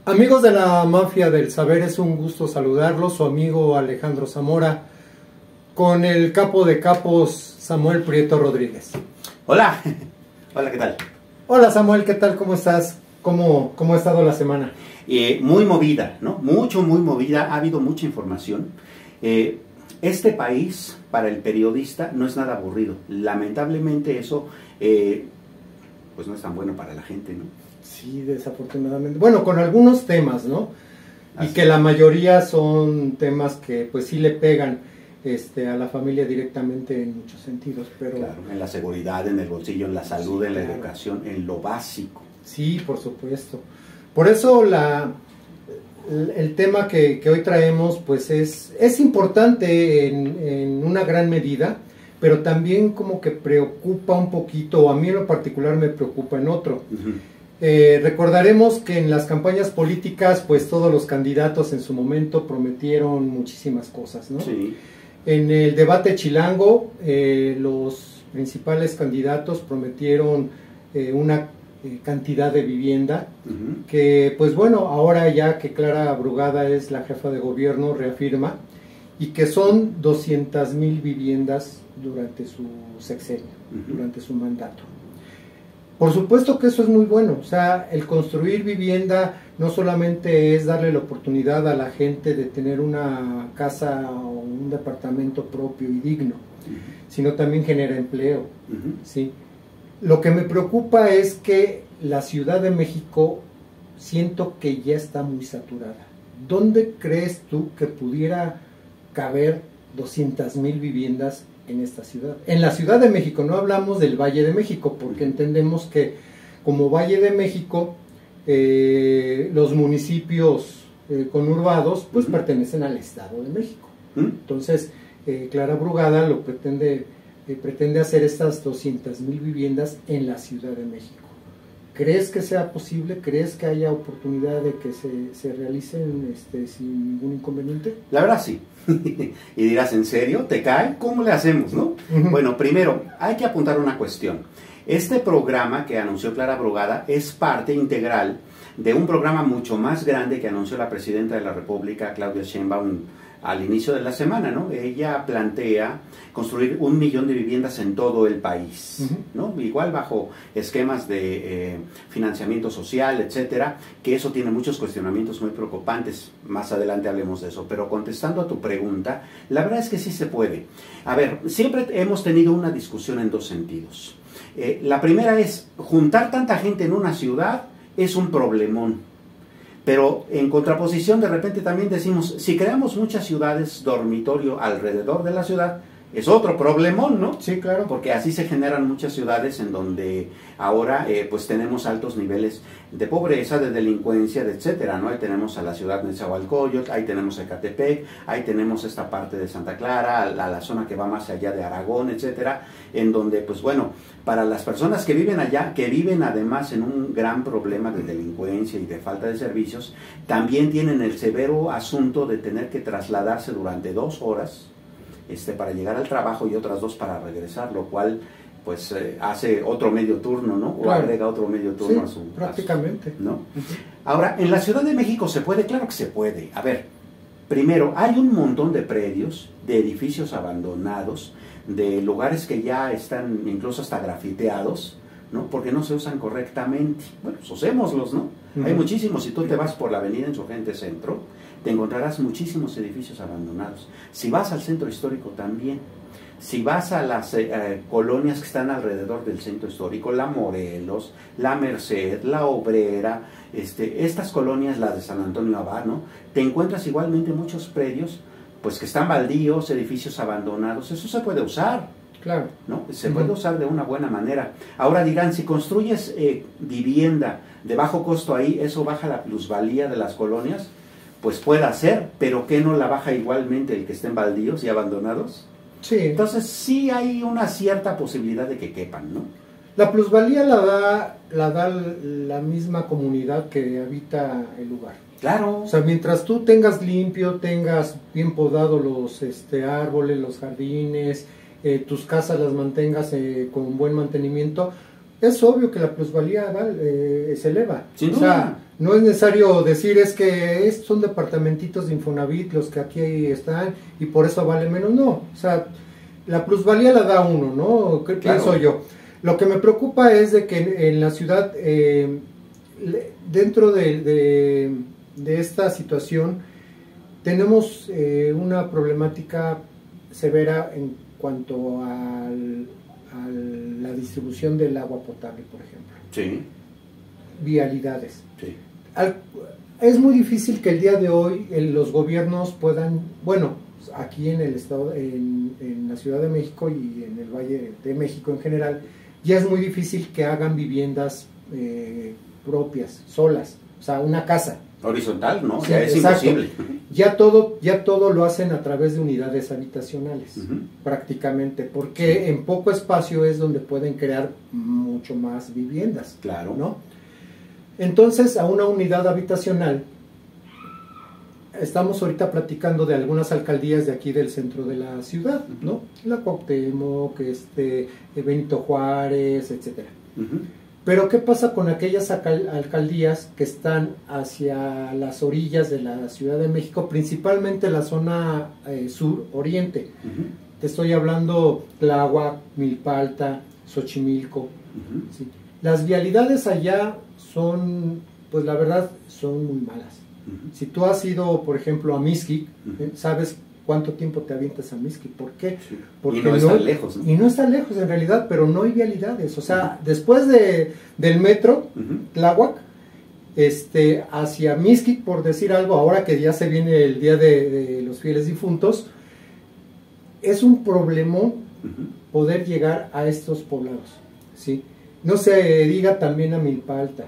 Amigos de la Mafia del Saber, es un gusto saludarlos, su amigo Alejandro Zamora, con el capo de capos Samuel Prieto Rodríguez. Hola, hola, ¿qué tal? Hola Samuel, ¿qué tal? ¿Cómo estás? ¿Cómo ha estado la semana? Muy movida, ¿no? Muy movida, ha habido mucha información. Este país, para el periodista, no es nada aburrido. Lamentablemente eso, pues no es tan bueno para la gente, ¿no? Sí, desafortunadamente. Bueno, con algunos temas, ¿no? Y Así que la mayoría son temas que pues sí le pegan a la familia directamente en muchos sentidos, pero... Claro, en la seguridad, en el bolsillo, en la salud, sí, en la claro. educación, en lo básico. Sí, por supuesto. Por eso el tema que hoy traemos pues es importante en una gran medida, pero también como que preocupa un poquito, o a mí en lo particular me preocupa en otro. Recordaremos que en las campañas políticas pues todos los candidatos en su momento prometieron muchísimas cosas, ¿no? Sí. En el debate chilango los principales candidatos prometieron una cantidad de vivienda que pues bueno, ahora ya que Clara Brugada es la jefa de gobierno reafirma, y que son 200,000 viviendas durante su sexenio, durante su mandato. Por supuesto que eso es muy bueno, o sea, el construir vivienda no solamente es darle la oportunidad a la gente de tener una casa o un departamento propio y digno, sino también genera empleo, ¿sí? Lo que me preocupa es que la Ciudad de México siento que ya está muy saturada. ¿Dónde crees tú que pudiera caber 200,000 viviendas en esta ciudad? En la Ciudad de México, no hablamos del Valle de México, porque entendemos que como Valle de México, los municipios conurbados pues pertenecen al Estado de México. Entonces, Clara Brugada pretende hacer estas 200,000 viviendas en la Ciudad de México. ¿Crees que sea posible? ¿Crees que haya oportunidad de que se realicen sin ningún inconveniente? La verdad sí. Y dirás, ¿en serio? ¿Te cae? ¿Cómo le hacemos, no? Bueno, primero, hay que apuntar una cuestión. Este programa que anunció Clara Brugada es parte integral de un programa mucho más grande que anunció la Presidenta de la República, Claudia Sheinbaum, al inicio de la semana, ¿no? Ella plantea construir 1 millón de viviendas en todo el país, ¿no? Igual bajo esquemas de financiamiento social, etcétera, que eso tiene muchos cuestionamientos muy preocupantes. Más adelante hablemos de eso. Pero contestando a tu pregunta, la verdad es que sí se puede. A ver, siempre hemos tenido una discusión en dos sentidos. La primera es, juntar tanta gente en una ciudad es un problemón. Pero en contraposición de repente también decimos, si creamos muchas ciudades dormitorio alrededor de la ciudad, es otro problemón, ¿no? Sí, claro. Porque así se generan muchas ciudades en donde ahora pues tenemos altos niveles de pobreza, de delincuencia, de etcétera, ¿no? Ahí tenemos a la ciudad de Nezahualcóyotl, ahí tenemos Ecatepec, ahí tenemos esta parte de Santa Clara, la zona que va más allá de Aragón, etcétera, en donde pues bueno, para las personas que viven allá, que viven además en un gran problema de delincuencia y de falta de servicios, también tienen el severo asunto de tener que trasladarse durante 2 horas para llegar al trabajo y otras 2 para regresar, lo cual pues hace otro medio turno, ¿no? O claro, agrega otro medio turno sí, prácticamente. ¿no? Ahora, ¿en la Ciudad de México se puede? Claro que se puede. A ver, primero, hay un montón de predios, de edificios abandonados, de lugares que ya están incluso hasta grafiteados, ¿no? Porque no se usan correctamente. Bueno, pues usémoslos, ¿no? Hay muchísimos. Si tú te vas por la avenida Insurgente Centro, te encontrarás muchísimos edificios abandonados. Si vas al centro histórico también. Si vas a las colonias que están alrededor del centro histórico, la Morelos, la Merced, la Obrera, estas colonias, las de San Antonio Abad, ¿no? Te encuentras igualmente muchos predios pues que están baldíos, edificios abandonados. Eso se puede usar. Claro. ¿No? Se puede usar de una buena manera. Ahora dirán, si construyes vivienda de bajo costo ahí, ¿eso baja la plusvalía de las colonias? Pues puede ser, pero ¿qué no la baja igualmente el que estén baldíos y abandonados? Sí. Entonces sí hay una cierta posibilidad de que quepan, ¿no? La plusvalía la da la misma comunidad que habita el lugar. Claro. O sea, mientras tú tengas limpio, tengas bien podado los árboles, los jardines, tus casas las mantengas con buen mantenimiento, es obvio que la plusvalía se eleva. Sin duda. O sea, No es necesario decir es que son departamentitos de Infonavit los que aquí están y por eso vale menos. No, o sea, la plusvalía la da uno, ¿no? ¿Qué pienso yo? Lo que me preocupa es de que en la ciudad, dentro de esta situación, tenemos una problemática severa en cuanto a la distribución del agua potable, por ejemplo. Sí. Vialidades. Sí. Es muy difícil que el día de hoy los gobiernos puedan, bueno, aquí en el estado, en la Ciudad de México y en el Valle de México en general, ya es muy difícil que hagan viviendas propias, solas, o sea, una casa. Horizontal, ¿no? Sí, Ya es exacto. imposible. Ya todo lo hacen a través de unidades habitacionales, prácticamente, porque en poco espacio es donde pueden crear mucho más viviendas. Claro. ¿No? Entonces, a una unidad habitacional, estamos ahorita platicando de algunas alcaldías de aquí del centro de la ciudad, ¿no? La Cuauhtémoc, Benito Juárez, etcétera. Pero ¿qué pasa con aquellas alcaldías que están hacia las orillas de la Ciudad de México, principalmente la zona sur-oriente? Te estoy hablando Tláhuac, Milpalta, Xochimilco. ¿Sí? Las vialidades allá son, pues la verdad, son muy malas. Si tú has ido, por ejemplo, a Mixquic, sabes cuánto tiempo te avientas a Mixquic. ¿Por qué? Sí. Porque y no está lejos, ¿no? Y no está lejos en realidad, pero no hay vialidades. O sea, después del metro, Tláhuac, hacia Mixquic, por decir algo, ahora que ya se viene el Día de los Fieles Difuntos, es un problemón poder llegar a estos poblados, ¿sí? No se diga también a Milpalta,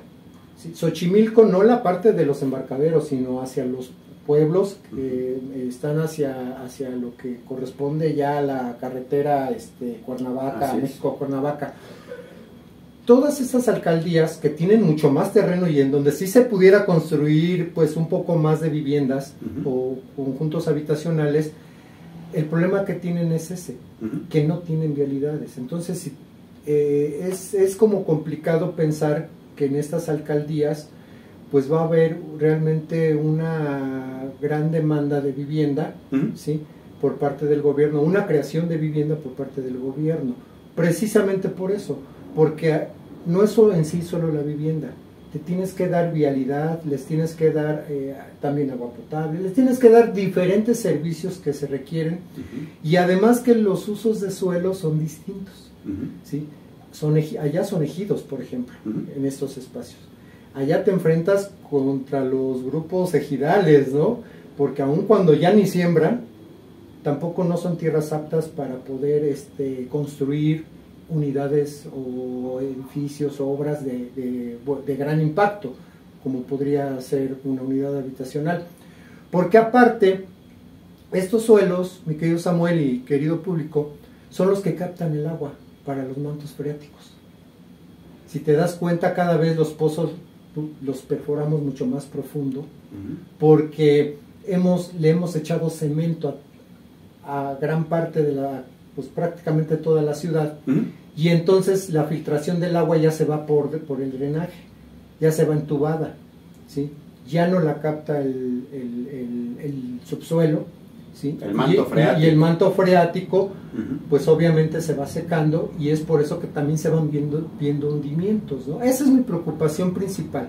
¿sí? Xochimilco, no la parte de los embarcaderos, sino hacia los pueblos que están hacia lo que corresponde ya a la carretera Cuernavaca, México-Cuernavaca. Todas esas alcaldías que tienen mucho más terreno y en donde sí se pudiera construir pues un poco más de viviendas o conjuntos habitacionales, el problema que tienen es ese, que no tienen vialidades. Entonces es como complicado pensar que en estas alcaldías pues va a haber realmente una gran demanda de vivienda, ¿sí? Por parte del gobierno, una creación de vivienda por parte del gobierno, precisamente por eso, porque no es en sí solo la vivienda, te tienes que dar vialidad, les tienes que dar también agua potable, les tienes que dar diferentes servicios que se requieren, y además que los usos de suelo son distintos, ¿sí? Allá son ejidos, por ejemplo, en estos espacios. Allá te enfrentas contra los grupos ejidales, ¿no? Porque aun cuando ya ni siembran, tampoco no son tierras aptas para poder construir unidades o edificios o obras de gran impacto, como podría ser una unidad habitacional. Porque aparte, estos suelos, mi querido Samuel y querido público, son los que captan el agua para los mantos freáticos. Si te das cuenta, cada vez los pozos los perforamos mucho más profundo, porque le hemos echado cemento a gran parte de pues prácticamente toda la ciudad, y entonces la filtración del agua ya se va por el drenaje, ya se va entubada, ¿sí? Ya no la capta el subsuelo, ¿sí? El manto freático. Y el manto freático, pues obviamente se va secando, y es por eso que también se van viendo hundimientos, ¿no? Esa es mi preocupación principal.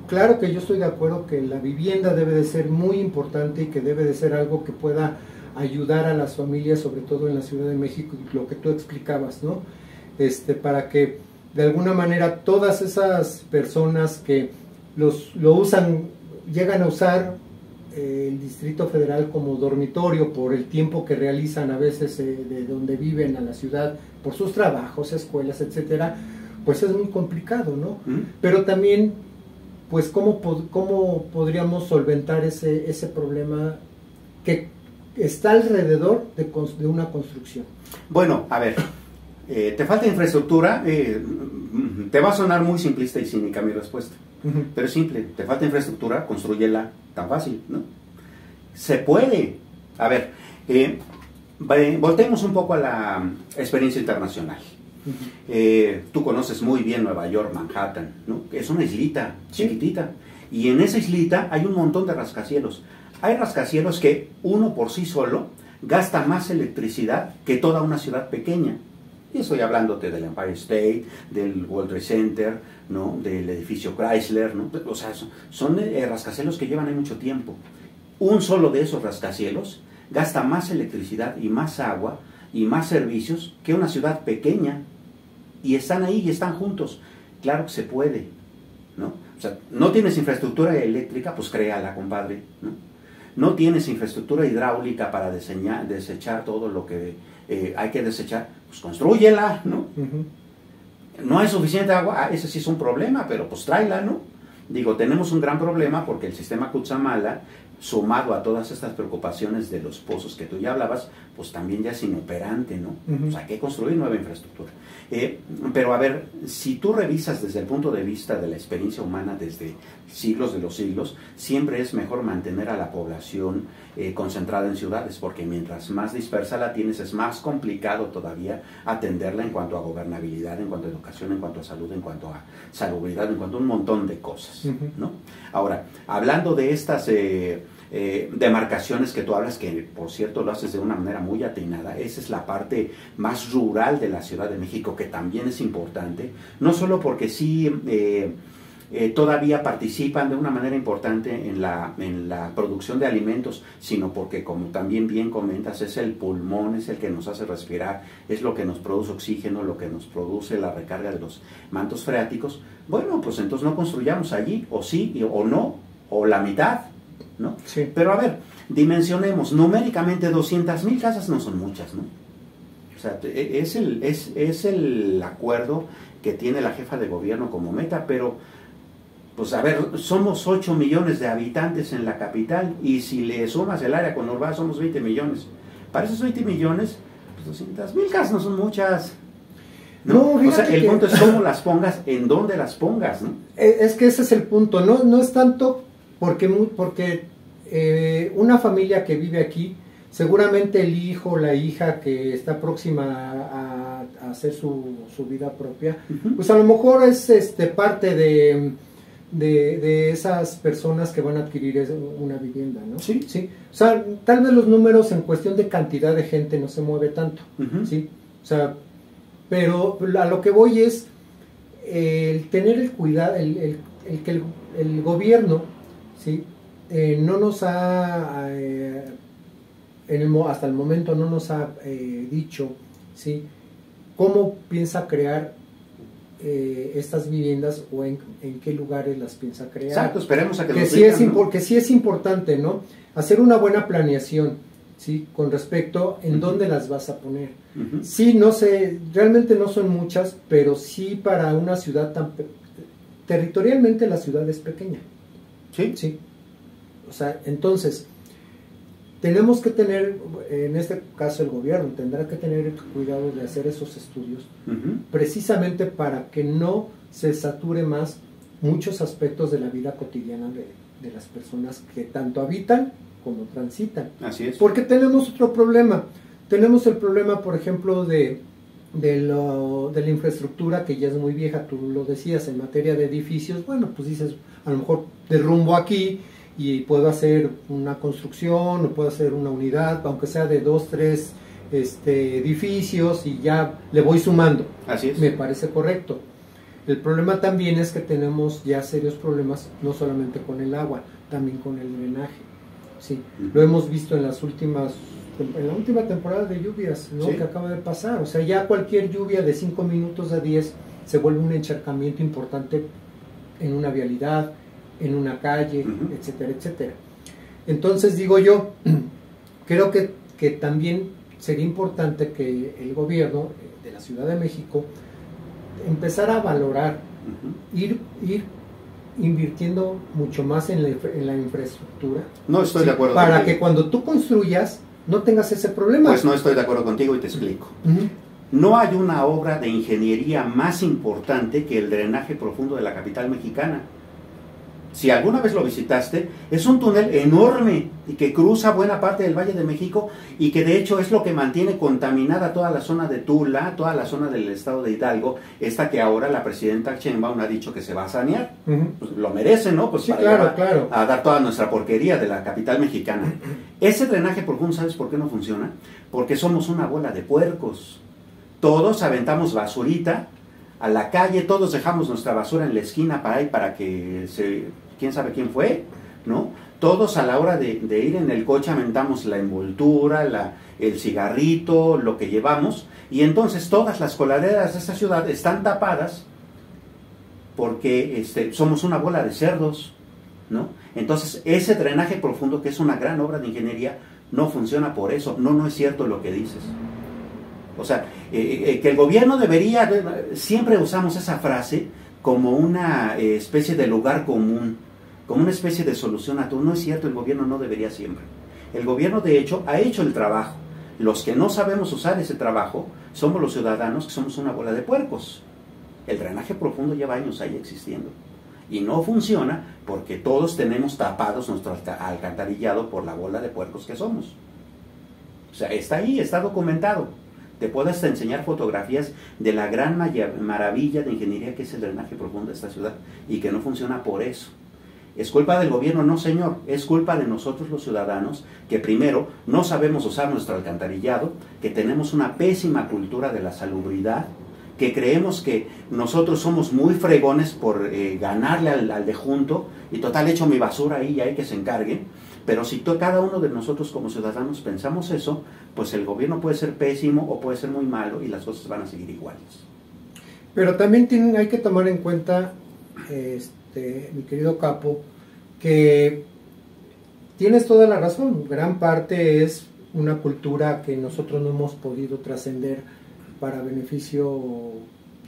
Claro que yo estoy de acuerdo que la vivienda debe de ser muy importante y que debe de ser algo que pueda ayudar a las familias, sobre todo en la Ciudad de México, lo que tú explicabas, ¿no? Para que de alguna manera todas esas personas que lo usan, llegan a usar el Distrito Federal como dormitorio por el tiempo que realizan a veces de donde viven a la ciudad, por sus trabajos, escuelas, etcétera, pues es muy complicado, ¿no? Pero también, pues, ¿cómo podríamos solventar ese problema que está alrededor de una construcción? Bueno, a ver, ¿te falta infraestructura? Te va a sonar muy simplista y cínica mi respuesta, pero es simple. Te falta infraestructura, constrúyela, tan fácil, ¿no? Se puede. A ver, volteemos un poco a la experiencia internacional. Tú conoces muy bien Nueva York, Manhattan, ¿no? Es una islita chiquitita. Y en esa islita hay un montón de rascacielos. Hay rascacielos que uno por sí solo gasta más electricidad que toda una ciudad pequeña. Y estoy hablándote del Empire State, del World Trade Center, ¿no? Del edificio Chrysler, ¿no? O sea, son rascacielos que llevan ahí mucho tiempo. Un solo de esos rascacielos gasta más electricidad y más agua y más servicios que una ciudad pequeña. Y están ahí y están juntos. Claro que se puede, ¿no? O sea, no tienes infraestructura eléctrica, pues créala, compadre, ¿no? No tienes infraestructura hidráulica para desechar todo lo que hay que desechar, pues constrúyela, ¿no? No hay suficiente agua, ese sí es un problema, pero pues tráela, ¿no? Digo, tenemos un gran problema porque el sistema Cutzamala, sumado a todas estas preocupaciones de los pozos que tú ya hablabas, pues también ya es inoperante, ¿no? O sea, hay que construir nueva infraestructura. Pero a ver, si tú revisas desde el punto de vista de la experiencia humana desde siglos de los siglos, siempre es mejor mantener a la población concentrada en ciudades, porque mientras más dispersa la tienes, es más complicado todavía atenderla en cuanto a gobernabilidad, en cuanto a educación, en cuanto a salud, en cuanto a salubridad, en cuanto a un montón de cosas, ¿no? Ahora, hablando de estas demarcaciones que tú hablas, que por cierto lo haces de una manera muy atinada, esa es la parte más rural de la Ciudad de México, que también es importante, no solo porque sí todavía participan de una manera importante en la producción de alimentos, sino porque, como también bien comentas, es el pulmón, es el que nos hace respirar, es lo que nos produce oxígeno, lo que nos produce la recarga de los mantos freáticos. Bueno, pues entonces no construyamos allí, o sí, o no, o la mitad, ¿no? Sí. Pero a ver, dimensionemos, numéricamente 200,000 casas no son muchas, ¿no? O sea, es el acuerdo que tiene la jefa de gobierno como meta, pero pues a ver, somos 8 millones de habitantes en la capital, y si le sumas el área conurbada somos 20 millones. Para esos 20 millones, pues 200,000 casas no son muchas, ¿no? O sea, el punto es cómo las pongas, en dónde las pongas, ¿no? Es que ese es el punto, no es tanto porque una familia que vive aquí, seguramente el hijo o la hija que está próxima a hacer su vida propia, pues a lo mejor es parte de esas personas que van a adquirir una vivienda, ¿no? Sí. ¿Sí? O sea, tal vez los números en cuestión de cantidad de gente no se mueve tanto, ¿sí? O sea, pero a lo que voy es el tener el cuidado, el que el gobierno, ¿sí? No nos ha, hasta el momento no nos ha dicho, ¿sí? Cómo piensa crear estas viviendas, o en qué lugares las piensa crear. Exacto, esperemos a que nos digan, sí, ¿no? Porque sí es importante, ¿no? Hacer una buena planeación, ¿sí? Con respecto en dónde las vas a poner. Sí, no sé, realmente no son muchas, pero sí para una ciudad territorialmente la ciudad es pequeña. Sí. Sí. O sea, entonces, tenemos que tener, en este caso el gobierno tendrá que tener el cuidado de hacer esos estudios, precisamente para que no se sature más muchos aspectos de la vida cotidiana de las personas que tanto habitan como transitan. Así es. Porque tenemos otro problema. Tenemos el problema, por ejemplo, de la infraestructura, que ya es muy vieja. Tú lo decías, en materia de edificios. Bueno, pues dices, a lo mejor derrumbo aquí y puedo hacer una construcción, o puedo hacer una unidad, aunque sea de 2, 3 edificios, y ya le voy sumando. Así es. Me parece correcto. El problema también es que tenemos ya serios problemas, no solamente con el agua, también con el drenaje. Sí, lo hemos visto en la última temporada de lluvias, ¿no? Sí. Que acaba de pasar. O sea, ya cualquier lluvia de 5 minutos a 10 se vuelve un encharcamiento importante en una vialidad, en una calle, etcétera, etcétera. Entonces digo yo, creo que también sería importante que el gobierno de la Ciudad de México empezara a valorar, ir invirtiendo mucho más en la infraestructura. No estoy de acuerdo para contigo. Que cuando tú construyas no tengas ese problema. Pues no estoy de acuerdo contigo y te explico. No hay una obra de ingeniería más importante que el drenaje profundo de la capital mexicana. Si alguna vez lo visitaste, es un túnel enorme y que cruza buena parte del Valle de México y que de hecho es lo que mantiene contaminada toda la zona de Tula, toda la zona del estado de Hidalgo, esta que ahora la presidenta Sheinbaum ha dicho que se va a sanear. Pues lo merece, ¿no? Pues sí, para claro. A dar toda nuestra porquería de la capital mexicana. Ese drenaje profundo, ¿sabes por qué no funciona? Porque somos una bola de puercos. Todos aventamos basurita a la calle, todos dejamos nuestra basura en la esquina para que quién sabe quién fue, ¿no? Todos a la hora de ir en el coche aventamos la envoltura, el cigarrito, lo que llevamos, y entonces todas las coladeras de esta ciudad están tapadas porque somos una bola de cerdos, ¿no? Entonces ese drenaje profundo, que es una gran obra de ingeniería, no funciona por eso. No es cierto lo que dices. O sea, que el gobierno debería, siempre usamos esa frase como una especie de lugar común, como una especie de solución a todo. No es cierto, el gobierno no debería siempre. El gobierno, de hecho, ha hecho el trabajo. Los que no sabemos usar ese trabajo somos los ciudadanos, que somos una bola de puercos. El drenaje profundo lleva años ahí existiendo. Y no funciona porque todos tenemos tapados nuestro alcantarillado por la bola de puercos que somos. O sea, está ahí, está documentado. Te puedo hasta enseñar fotografías de la gran maravilla de ingeniería que es el drenaje profundo de esta ciudad y que no funciona por eso. ¿Es culpa del gobierno? No, señor. Es culpa de nosotros los ciudadanos que primero no sabemos usar nuestro alcantarillado, que tenemos una pésima cultura de la salubridad, que creemos que nosotros somos muy fregones por ganarle al de junto y total echo mi basura ahí y hay que se encargue. Pero si cada uno de nosotros como ciudadanos pensamos eso, pues el gobierno puede ser pésimo o puede ser muy malo y las cosas van a seguir iguales. Pero también hay que tomar en cuenta, mi querido Capo, que tienes toda la razón. Gran parte es una cultura que nosotros no hemos podido trascender para beneficio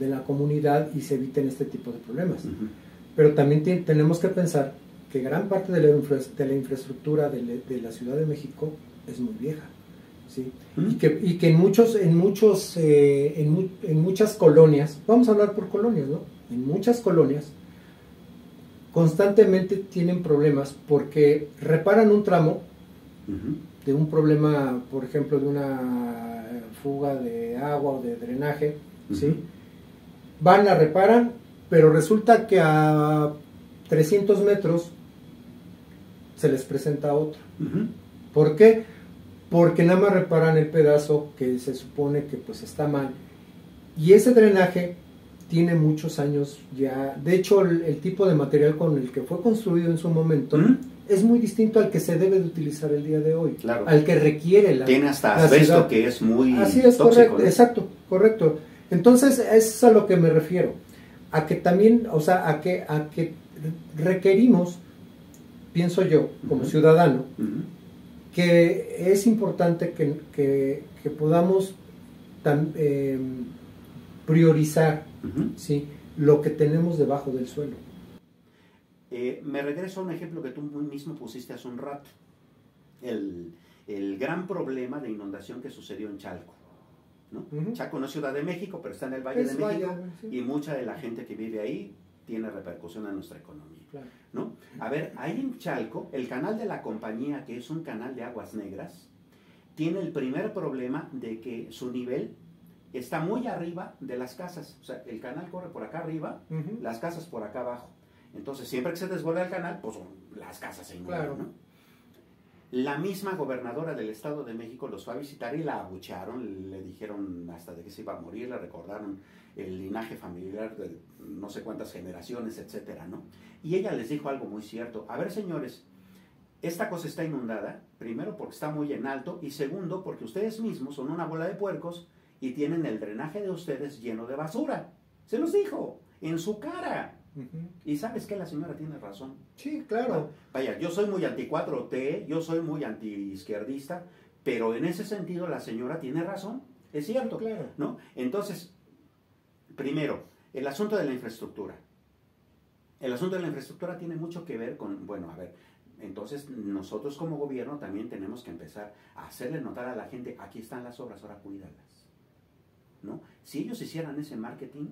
de la comunidad y se eviten este tipo de problemas. Pero también tenemos que pensar que gran parte de la infraestructura de la Ciudad de México es muy vieja, ¿sí? Y que en muchas colonias, vamos a hablar por colonias, ¿no? En muchas colonias constantemente tienen problemas porque reparan un tramo de un problema, por ejemplo, de una fuga de agua o de drenaje, ¿sí? Van, la reparan, pero resulta que a 300 metros se les presenta otro. ¿Por qué? Porque nada más reparan el pedazo que se supone que pues está mal. Y ese drenaje tiene muchos años ya. De hecho, el tipo de material con el que fue construido en su momento es muy distinto al que se debe de utilizar el día de hoy. Claro. Al que requiere tiene hasta asbesto, que es muy así es, tóxico, correcto, ¿no? Exacto, correcto. Entonces, es a lo que me refiero. A que también, o sea, a que requerimos, pienso yo, como ciudadano, que es importante que podamos priorizar ¿sí? lo que tenemos debajo del suelo. Me regreso a un ejemplo que tú mismo pusiste hace un rato. El gran problema de inundación que sucedió en Chalco, ¿no? Chalco no es Ciudad de México, pero está en el Valle de México, sí. Y mucha de la gente que vive ahí tiene repercusión en nuestra economía, claro. ¿No? A ver, ahí en Chalco, el canal de la compañía, que es un canal de aguas negras, tiene el primer problema de que su nivel está muy arriba de las casas. O sea, el canal corre por acá arriba, las casas por acá abajo. Entonces, siempre que se desborda el canal, pues las casas se inundan, claro. ¿No? La misma gobernadora del Estado de México los fue a visitar y la abuchearon, le dijeron hasta de que se iba a morir, le recordaron el linaje familiar de no sé cuántas generaciones, etcétera, ¿no? Y ella les dijo algo muy cierto. A ver, señores, esta cosa está inundada, primero porque está muy en alto y segundo porque ustedes mismos son una bola de puercos y tienen el drenaje de ustedes lleno de basura. Se los dijo, en su cara. Y sabes que la señora tiene razón. Sí, claro. Vaya, yo soy muy anti 4T, yo soy muy anti izquierdista, pero en ese sentido la señora tiene razón, es cierto, sí, claro. ¿No? Entonces, primero, el asunto de la infraestructura. El asunto de la infraestructura tiene mucho que ver con, bueno, a ver, entonces nosotros como gobierno también tenemos que empezar a hacerle notar a la gente, aquí están las obras, ahora cuídalas, ¿no? Si ellos hicieran ese marketing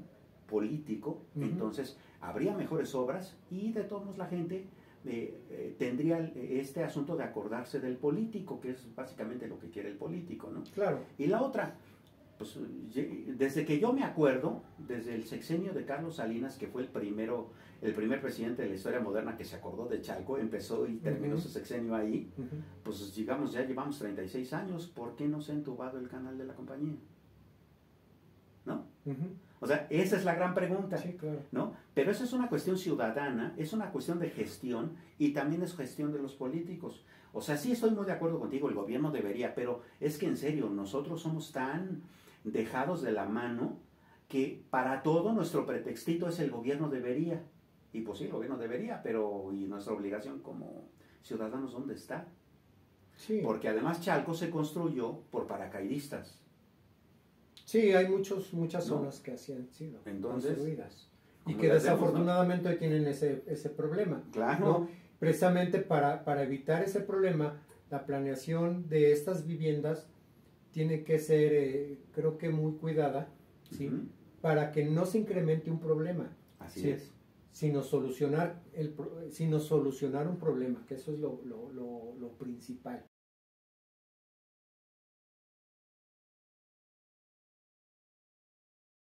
político, entonces habría mejores obras y de todos modos la gente tendría este asunto de acordarse del político, que es básicamente lo que quiere el político, ¿no? Claro. Y la otra, pues desde que yo me acuerdo, desde el sexenio de Carlos Salinas, que fue el primer presidente de la historia moderna que se acordó de Chalco, empezó y terminó su sexenio ahí, pues digamos, ya llevamos 36 años, ¿por qué no se ha entubado el canal de la compañía? ¿No? O sea, esa es la gran pregunta, sí, claro. ¿no? Pero esa es una cuestión ciudadana, es una cuestión de gestión y también es gestión de los políticos. O sea, sí estoy muy de acuerdo contigo, el gobierno debería, pero es que en serio, nosotros somos tan dejados de la mano que para todo nuestro pretextito es el gobierno debería. Y pues sí, el gobierno debería, pero ¿y nuestra obligación como ciudadanos dónde está? Sí. Porque además Chalco se construyó por paracaidistas. Sí, hay muchas zonas que así han sido construidas y que desafortunadamente hoy tienen ese problema. Claro. ¿no? Precisamente para evitar ese problema, la planeación de estas viviendas tiene que ser, creo que muy cuidada, ¿sí? Para que no se incremente un problema. Así ¿sí? es. Sino solucionar un problema, que eso es lo principal.